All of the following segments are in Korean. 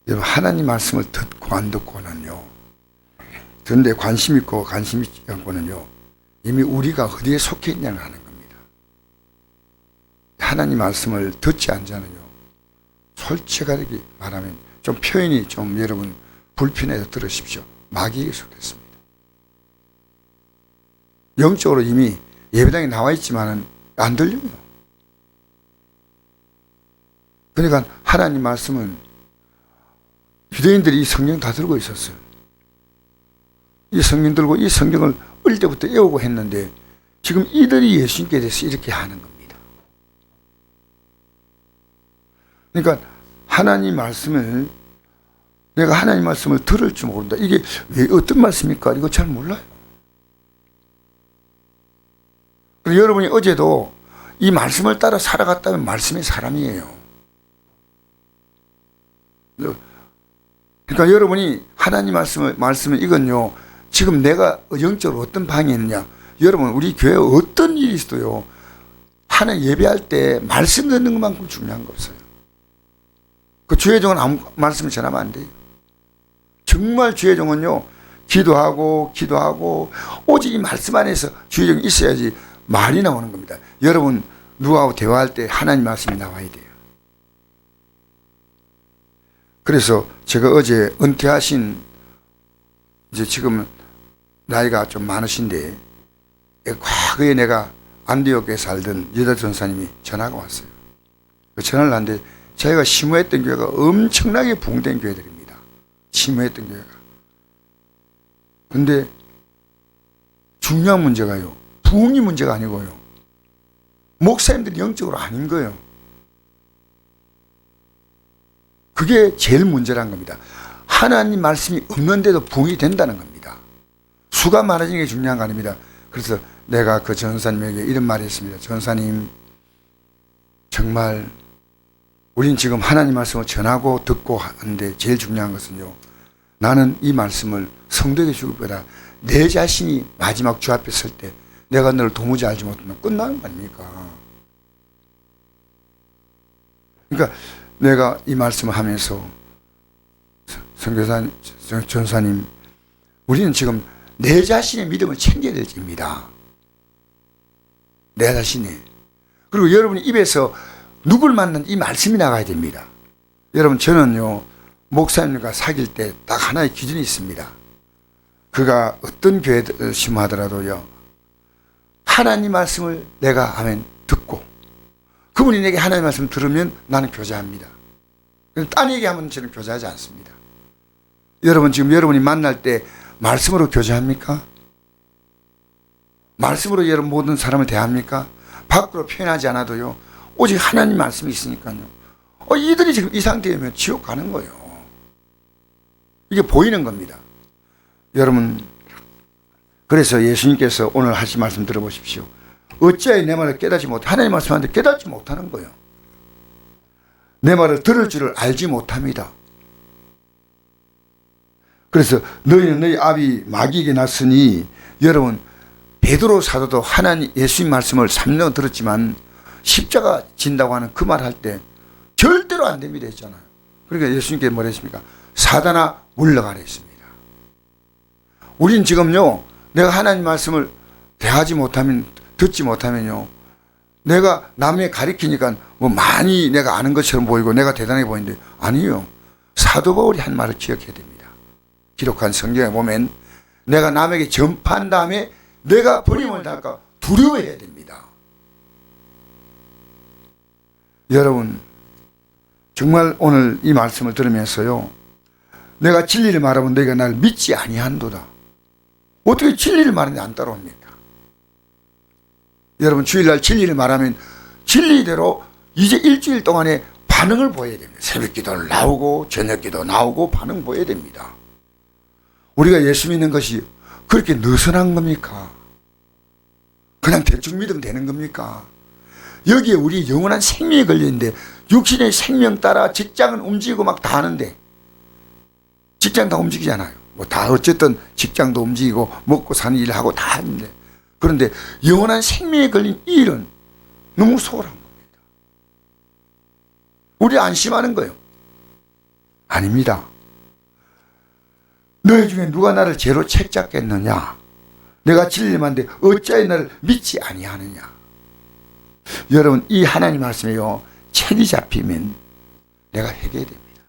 여러분, 하나님 말씀을 듣고 안 듣고는요, 듣는데 관심 있고 관심 있지 않고는요, 이미 우리가 어디에 속해 있냐는 하는 겁니다. 하나님 말씀을 듣지 않자는요, 솔직하게 말하면 좀 표현이 좀 여러분 불편해서 들으십시오. 마귀에게 속했습니다. 영적으로 이미 예배당에 나와 있지만은 안 들려요. 그러니까 하나님 말씀은 유대인들이 이 성경 다 들고 있었어요. 이 성경 들고 이 성경을 어릴 때부터 외우고 했는데 지금 이들이 예수님께 대해서 이렇게 하는 겁니다. 그러니까 하나님 말씀을, 내가 하나님 말씀을 들을 줄 모른다. 이게 왜 어떤 말씀입니까? 이거 잘 몰라요. 그리고 여러분이 어제도 이 말씀을 따라 살아갔다면 말씀의 사람이에요. 그러니까 여러분이 하나님 말씀을 이건요, 지금 내가 영적으로 어떤 방향이 있느냐. 여러분, 우리 교회에 어떤 일이 있어요. 하나님 예배할 때 말씀 듣는 것만큼 중요한 거 없어요. 그 주의 종은 아무 말씀을 전하면 안 돼요. 정말 주의 종은요, 기도하고 오직 이 말씀 안에서 주의 종이 있어야지 말이 나오는 겁니다. 여러분, 누구하고 대화할 때 하나님 말씀이 나와야 돼요. 그래서 제가 어제 은퇴하신, 이제 지금 나이가 좀 많으신데, 과거에 내가 안디옥에 살던 여자 전사님이 전화가 왔어요. 그 전화를 하는데 자기가 심호했던 교회가 엄청나게 부흥된 교회들입니다. 심호했던 교회가. 근데 중요한 문제가요, 부흥이 문제가 아니고요, 목사님들이 영적으로 아닌 거예요. 그게 제일 문제란 겁니다. 하나님 말씀이 없는데도 부흥이 된다는 겁니다. 수가 많아지는 게 중요한 거 아닙니다. 그래서 내가 그 전사님에게 이런 말을 했습니다. 전사님, 정말 우린 지금 하나님 말씀을 전하고 듣고 하는데 제일 중요한 것은요, 나는 이 말씀을 성도에게 주길 보다 내 자신이 마지막 주 앞에 설 때 내가 너를 도무지 알지 못하면 끝나는 거 아닙니까? 그러니까 내가 이 말씀을 하면서 선교사님, 전사님, 우리는 지금 내 자신의 믿음을 챙겨야 될 때입니다. 내 자신이. 그리고 여러분이 입에서 누굴 만난 이 말씀이 나가야 됩니다. 여러분, 저는요, 목사님과 사귈 때 딱 하나의 기준이 있습니다. 그가 어떤 교회를 심하더라도요, 하나님 말씀을 내가 하면 듣고, 그분이 내게 하나님 말씀 들으면 나는 교제합니다. 딴 얘기하면 저는 교제하지 않습니다. 여러분, 지금 여러분이 만날 때 말씀으로 교제합니까? 말씀으로 여러분 모든 사람을 대합니까? 밖으로 표현하지 않아도요, 오직 하나님 말씀이 있으니까요. 이들이 지금 이 상태면 지옥 가는 거예요. 이게 보이는 겁니다. 여러분, 그래서 예수님께서 오늘 하신 말씀 들어보십시오. 어찌하여 내 말을 깨닫지 못해? 하나님 말씀하는데 깨닫지 못하는 거예요. 내 말을 들을 줄을 알지 못합니다. 그래서 너희는 너희 아비 마귀에게 났으니, 여러분, 베드로 사도도 하나님 예수님 말씀을 3년 들었지만 십자가 진다고 하는 그 말 할 때 절대로 안 됩니다 했잖아요. 그러니까 예수님께 뭐라 했습니까? 사단아 물러가라 했습니다. 우린 지금요, 내가 하나님 말씀을 대하지 못하면, 듣지 못하면요, 내가 남의 가리키니까 뭐 많이 내가 아는 것처럼 보이고 내가 대단해 보이는데, 아니요. 사도 바울이 한 말을 기억해야 됩니다. 기록한 성경에 보면 내가 남에게 전파한 다음에 내가 버림을 당할까 두려워해야 됩니다. 여러분, 정말 오늘 이 말씀을 들으면서요, 내가 진리를 말하면 너희가 날 믿지 아니한도다. 어떻게 진리를 말하는데 안 따라옵니까? 여러분, 주일날 진리를 말하면 진리대로 이제 일주일 동안에 반응을 보여야 됩니다. 새벽 기도를 나오고 저녁 기도 나오고 반응 보여야 됩니다. 우리가 예수 믿는 것이 그렇게 느슨한 겁니까? 그냥 대충 믿으면 되는 겁니까? 여기에 우리 영원한 생명이 걸려있는데, 육신의 생명 따라 직장은 움직이고 막 다 하는데, 직장 다 움직이잖아요. 뭐 다 어쨌든 직장도 움직이고 먹고 사는 일을 하고 다 하는데, 그런데 영원한 생명에 걸린 이 일은 너무 소홀한 겁니다. 우리 안심하는 거예요. 아닙니다. 너희 중에 누가 나를 죄로 책잡겠느냐? 내가 진리만데 어찌하여 나를 믿지 아니하느냐? 여러분, 이 하나님 말씀이요, 책이 잡히면 내가 회개됩니다.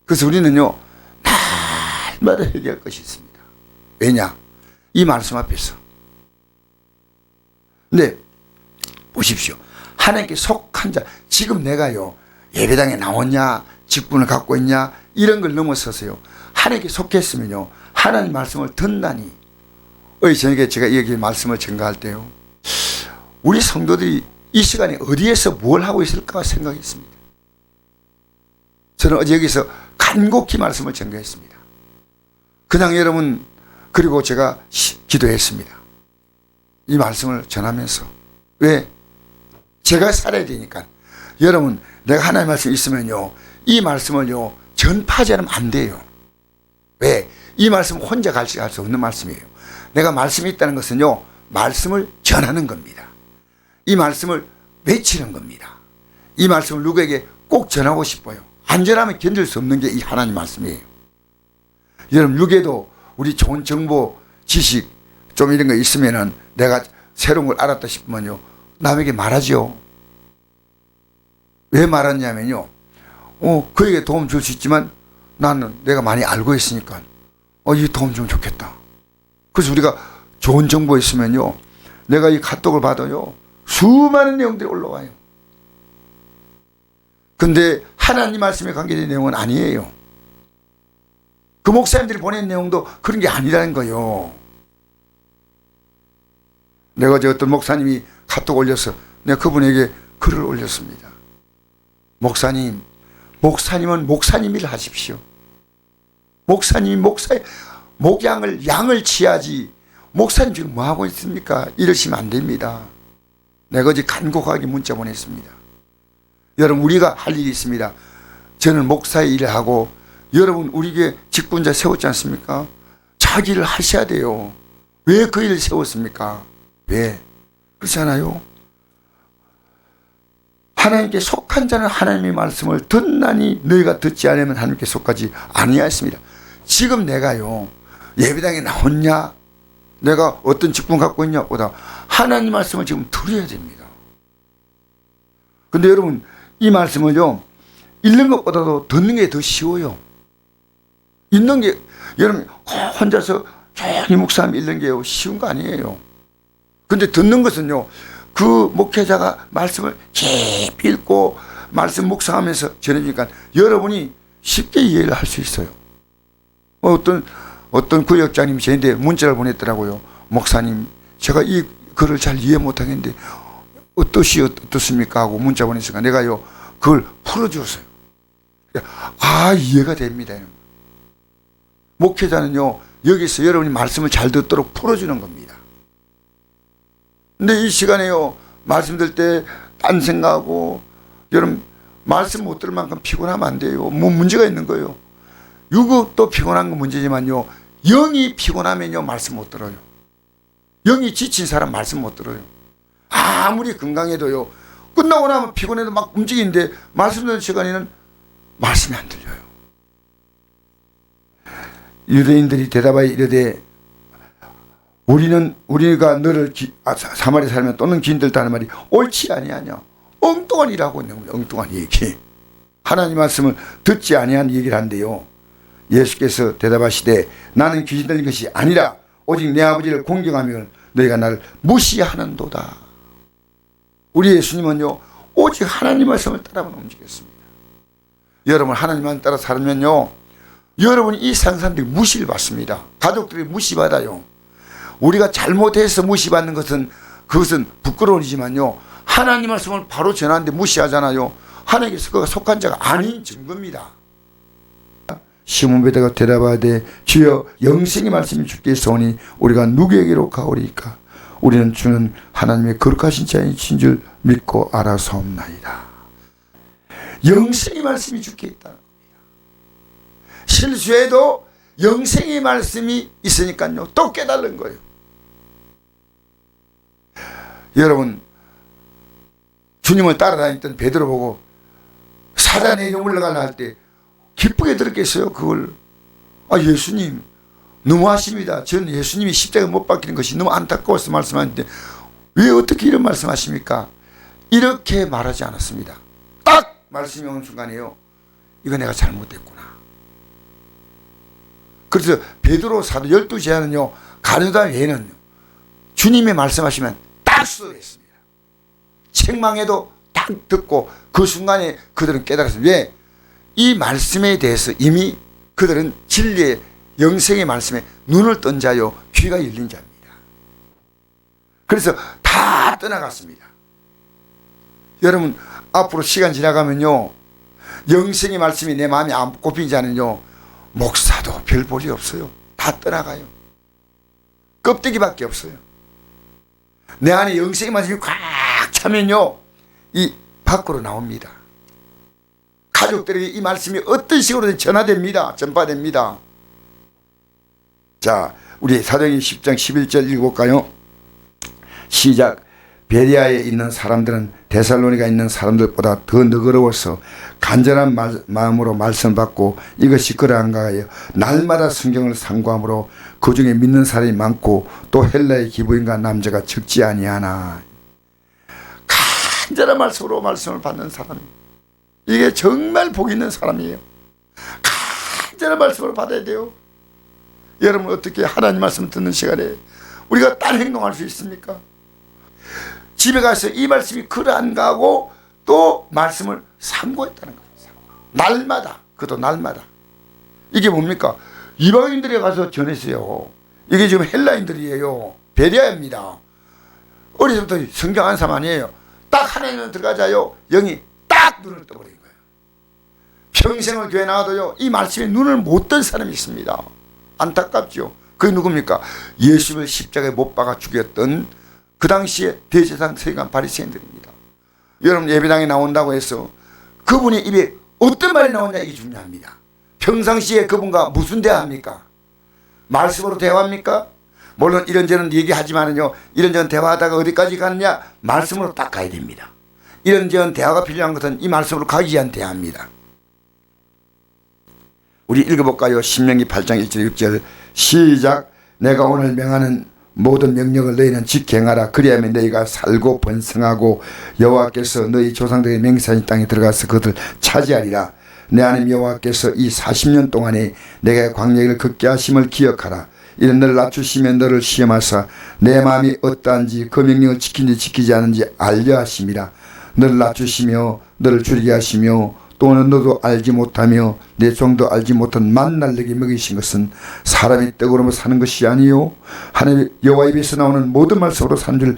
그래서 우리는요, 날마다 회개할 것이 있습니다. 왜냐? 이 말씀 앞에서. 근데 보십시오. 하나님께 속한 자, 지금 내가요, 예배당에 나왔냐, 직분을 갖고 있냐, 이런 걸 넘어서서요, 하나님께 속했으면요, 하나님 말씀을 듣나니. 저녁에 제가 여기 말씀을 전가할 때요, 우리 성도들이 이 시간에 어디에서 뭘 하고 있을까 생각했습니다. 저는 어제 여기서 간곡히 말씀을 전가했습니다. 그냥 여러분, 그리고 제가 기도했습니다. 이 말씀을 전하면서. 왜? 제가 살아야 되니까. 여러분, 내가 하나님 말씀 있으면요, 이 말씀을요, 전파하지 않으면 안 돼요. 왜? 이 말씀은 혼자 갈 수 없는 말씀이에요. 내가 말씀이 있다는 것은요, 말씀을 전하는 겁니다. 이 말씀을 외치는 겁니다. 이 말씀을 누구에게 꼭 전하고 싶어요. 안 전하면 견딜 수 없는 게 이 하나님 말씀이에요. 여러분, 육에도 우리 좋은 정보, 지식, 좀 이런 거 있으면은 내가 새로운 걸 알았다 싶으면요, 남에게 말하죠. 왜 말하냐면요, 그에게 도움 줄 수 있지만 나는 내가 많이 알고 있으니까 이 도움 주면 좋겠다. 그래서 우리가 좋은 정보 있으면요, 내가 이 카톡을 받아요, 수많은 내용들이 올라와요. 근데 하나님 말씀에 관계된 내용은 아니에요. 그 목사님들이 보낸 내용도 그런 게 아니라는 거예요. 내가 어제 어떤 목사님이 카톡 올려서 내가 그분에게 글을 올렸습니다. 목사님은 목사님 일을 하십시오. 목사님이 양을 취하지, 목사님 지금 뭐 하고 있습니까? 이러시면 안 됩니다. 내가 어제 간곡하게 문자 보냈습니다. 여러분, 우리가 할 일이 있습니다. 저는 목사의 일을 하고, 여러분, 우리 교회 직분자 세웠지 않습니까? 자기 일을 하셔야 돼요. 왜 그 일을 세웠습니까? 왜? 그렇잖아요. 하나님께 속한 자는 하나님의 말씀을 듣나니 너희가 듣지 않으면 하나님께 속하지 아니하였습니다. 지금 내가요, 예배당에 나왔냐, 내가 어떤 직분 갖고 있냐 보다 하나님 말씀을 지금 들어야 됩니다. 근데 여러분, 이 말씀을요, 읽는 것보다도 듣는 게 더 쉬워요. 읽는 게, 여러분 혼자서 조용히 묵상하면 읽는 게 쉬운 거 아니에요. 근데 듣는 것은요, 그 목회자가 말씀을 깊이 읽고 말씀 묵상하면서 전해주니까 여러분이 쉽게 이해를 할 수 있어요. 어떤 구역장님이 저한테 문자를 보냈더라고요. 목사님, 제가 이 글을 잘 이해 못하겠는데 어떻습니까? 하고 문자 보냈으니까 내가요, 그걸 풀어줬어요. 이해가 됩니다. 목회자는요, 여기서 여러분이 말씀을 잘 듣도록 풀어주는 겁니다. 근데 이 시간에요, 말씀 들 때 딴 생각하고, 여러분, 말씀 못 들을 만큼 피곤하면 안 돼요. 뭐 문제가 있는 거예요. 육도 피곤한 건 문제지만요, 영이 피곤하면요, 말씀 못 들어요. 영이 지친 사람 말씀 못 들어요. 아무리 건강해도요, 끝나고 나면 피곤해도 막 움직이는데 말씀 듣는 시간에는 말씀이 안 들려요. 유대인들이 대답하여 이르되 우리가 너를 사마리아 살면 또는 기인들다는 말이 옳지 아니하냐. 엉뚱한 일하고 있는 거예요. 엉뚱한 얘기. 하나님 말씀을 듣지 아니한 얘기를 한대요. 예수께서 대답하시되 나는 귀신 들린 것이 아니라 오직 내 아버지를 공경하면 너희가 나를 무시하는도다. 우리 예수님은요, 오직 하나님 말씀을 따라만 움직였습니다. 여러분, 하나님 말씀 따라 살면요, 여러분이 이 상사람들이 무시를 받습니다. 가족들이 무시받아요. 우리가 잘못해서 무시받는 것은 그것은 부끄러운 일이지만요, 하나님 말씀을 바로 전하는데 무시하잖아요. 하나님께서 그가 속한 자가 아닌 증거입니다. 시몬 베드로가 대답하되 주여 영생의 말씀이 주께 있사오니 우리가 누구에게로 가오리이까. 우리는 주는 하나님의 거룩하신 자이신 줄 믿고 알아서옵나이다. 영생의 말씀이 주께 있다는 겁니다. 실수해도 영생의 말씀이 있으니까요, 또 깨달은 거예요. 여러분, 주님을 따라다녔던 베드로 보고 사단에게 물러가려 할 때 기쁘게 들었겠어요, 그걸. 아, 예수님, 너무하십니다. 저는 예수님이 십자가에 못 박히는 것이 너무 안타까워서 말씀하는데 왜 어떻게 이런 말씀하십니까? 이렇게 말하지 않았습니다. 딱 말씀이 오는 순간에요, 이거 내가 잘못했구나. 그래서 베드로 사도 12제자는요, 가룟유다 외에는 주님이 말씀하시면 딱 수월했습니다. 책망해도 딱 듣고 그 순간에 그들은 깨달았습니다. 왜? 이 말씀에 대해서 이미 그들은 진리의 영생의 말씀에 눈을 뜬 자요, 귀가 열린 자입니다. 그래서 다 떠나갔습니다. 여러분, 앞으로 시간 지나가면요, 영생의 말씀이 내 마음에 안 꼽힌 자는요, 목사도 별 볼이 없어요. 다 떠나가요. 껍데기밖에 없어요. 내 안에 영생의 말씀이 꽉 차면요, 이 밖으로 나옵니다. 가족들에게 이 말씀이 어떤 식으로든 전화됩니다. 전파됩니다. 자, 우리 사도행전 10장 11절 읽어볼까요? 시작. 베레아에 있는 사람들은 데살로니가 있는 사람들보다 더 너그러워서 간절한 마음으로 말씀을 받고 이것이 그러한가 하여 날마다 성경을 상고함으로 그 중에 믿는 사람이 많고 또 헬라의 기부인과 남자가 적지 아니하나. 간절한 말씀으로 말씀을 받는 사람, 이게 정말 복 있는 사람이에요. 간절한 말씀으로 받아야 돼요. 여러분, 어떻게 하나님 말씀 듣는 시간에 우리가 딴 행동할 수 있습니까? 집에 가서 이 말씀이 그러한가 하고 또 말씀을 상고했다는 거예요. 날마다, 그것도 날마다. 이게 뭡니까? 이방인들에 가서 전했어요. 이게 지금 헬라인들이에요. 베레아입니다. 어려서부터 성경 안 사람 아니에요. 딱 하나님을 들어가자요, 영이 딱 눈을 떠버린 거예요. 평생을 교회 나와도요, 이 말씀에 눈을 못 뜬 사람이 있습니다. 안타깝죠. 그게 누굽니까? 예수를 십자가에 못 박아 죽였던 그 당시에 대제사장 서기관 바리새인들입니다. 여러분, 예배당에 나온다고 해서 그분의 입에 어떤 말이 나오냐, 이게 중요합니다. 평상시에 그분과 무슨 대화합니까? 말씀으로 대화합니까? 물론 이런저런 얘기하지만은요, 이런저런 대화하다가 어디까지 가느냐? 말씀으로 딱 가야 됩니다. 이런저런 대화가 필요한 것은 이 말씀으로 가기 위한 대화입니다. 우리 읽어볼까요? 신명기 8장 1절 6절 시작. 내가 오늘 명하는 모든 명령을 너희는 지켜행하라. 그리하면 너희가 살고 번성하고 여호와께서 너희 조상들의 맹세하신 땅에 들어가서 그것을 차지하리라. 내 하나님 여호와께서 이 40년 동안에 내가 광야를 걷게 하심을 기억하라. 이는 너를 낮추시며 너를 시험하사 내 마음이 어떠한지 그 명령을 지킨지 지키지 않은지 알려 하심이라. 너를 낮추시며 너를 줄이게 하시며 또는 너도 알지 못하며 내 종도 알지 못한 만날 너에게 먹이신 것은 사람이 떡으로 사는 것이 아니요 하나님 여호와 입에서 나오는 모든 말씀으로 사는 줄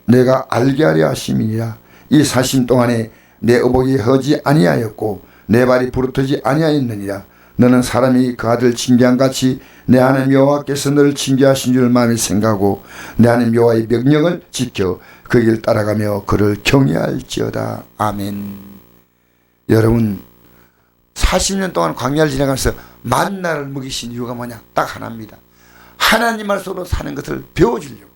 내가 알게 하려 하심이니라. 이 40년 동안에 내 의복이 허지 아니하였고 내 발이 부르트지 아니하였느니라. 너는 사람이 그 아들 징계한 같이 내 하나님 여호와께서 너를 징계하신 줄 마음에 생각하고 내 하나님 여호와의 명령을 지켜 그 길 따라가며 그를 경외할지어다. 아멘. 여러분, 40년 동안 광야를 지나가면서 만나를 먹이신 이유가 뭐냐? 딱 하나입니다. 하나님 말씀으로 사는 것을 배워주려고.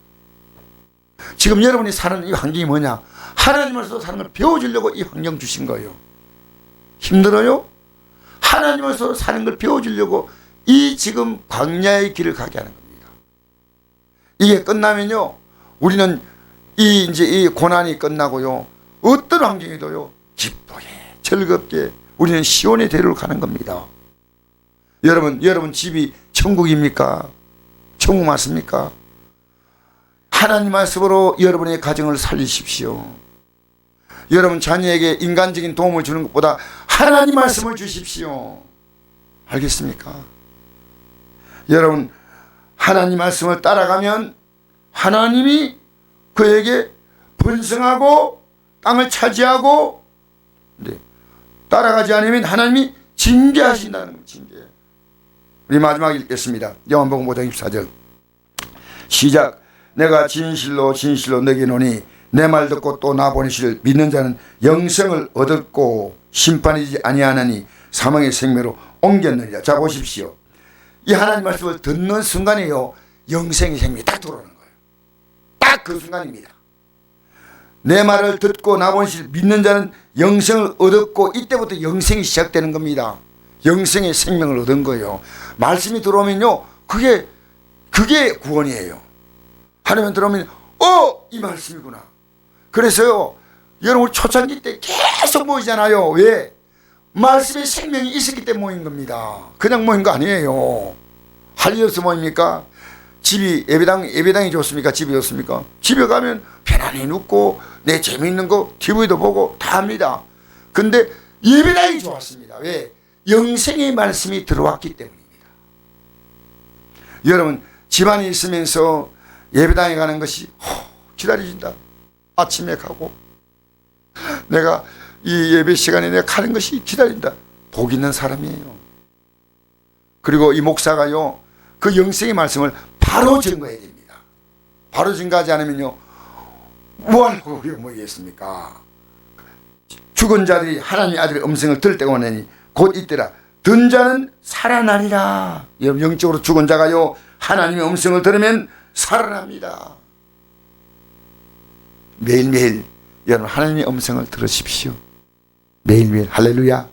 지금 여러분이 사는 이 환경이 뭐냐? 하나님 말씀으로 사는 걸 배워주려고 이 환경 주신 거예요. 힘들어요? 하나님 말씀으로 사는 걸 배워주려고 이 지금 광야의 길을 가게 하는 겁니다. 이게 끝나면요, 우리는 이제 이 고난이 끝나고요, 어떤 환경에도요, 기쁘게 즐겁게 우리는 시온의 대로를 가는 겁니다. 여러분 집이 천국입니까? 천국 맞습니까? 하나님 말씀으로 여러분의 가정을 살리십시오. 여러분 자녀에게 인간적인 도움을 주는 것보다 하나님 말씀을 주십시오. 알겠습니까? 여러분, 하나님 말씀을 따라가면 하나님이 그에게 번성하고 땅을 차지하고, 따라가지 않으면 하나님이 징계하신다는 겁니다. 징계. 우리 마지막 읽겠습니다. 요한복음 5장 24절 시작. 내가 진실로 진실로 너에게 노니 내 말 듣고 또 나 보내시를 믿는 자는 영생을 얻었고 심판이지 아니하나니 사망의 생명으로 옮겼느니라. 자, 보십시오. 이 하나님 말씀을 듣는 순간에요, 영생의 생명이 딱 들어오는 거예요. 딱 그 순간입니다. 내 말을 듣고 나 보내시를 믿는 자는 영생을 얻었고, 이때부터 영생이 시작되는 겁니다. 영생의 생명을 얻은 거예요. 말씀이 들어오면요, 그게 구원이에요. 하나님 들어오면 이 말씀이구나. 그래서요, 여러분 초창기 때 계속 모이잖아요. 왜? 말씀의 생명이 있었기 때문에 모인 겁니다. 그냥 모인 거 아니에요. 할 일 없어 모입니까? 집이 예배당이 좋습니까? 집이 좋습니까? 집에 가면 편안히 눕고 내 재미있는 거 TV도 보고 다 합니다. 근데 예배당이 좋았습니다. 왜? 영생의 말씀이 들어왔기 때문입니다. 여러분 집안에 있으면서 예배당에 가는 것이 기다려진다. 아침에 가고 내가 이 예배 시간에 내가 가는 것이 기다린다. 복 있는 사람이에요. 그리고 이 목사가요, 그 영생의 말씀을 바로 증거해야 됩니다. 바로 증거하지 않으면요, 뭐하고 우리가 모이겠습니까? 죽은 자들이 하나님의 아들의 음성을 들을 때가 오나니 곧 이때라. 듣는 자는 살아나리라. 영적으로 죽은 자가요, 하나님의 음성을 들으면 살아납니다. 매일매일 여러분 하나님의 음성을 들으십시오. 매일매일. 할렐루야.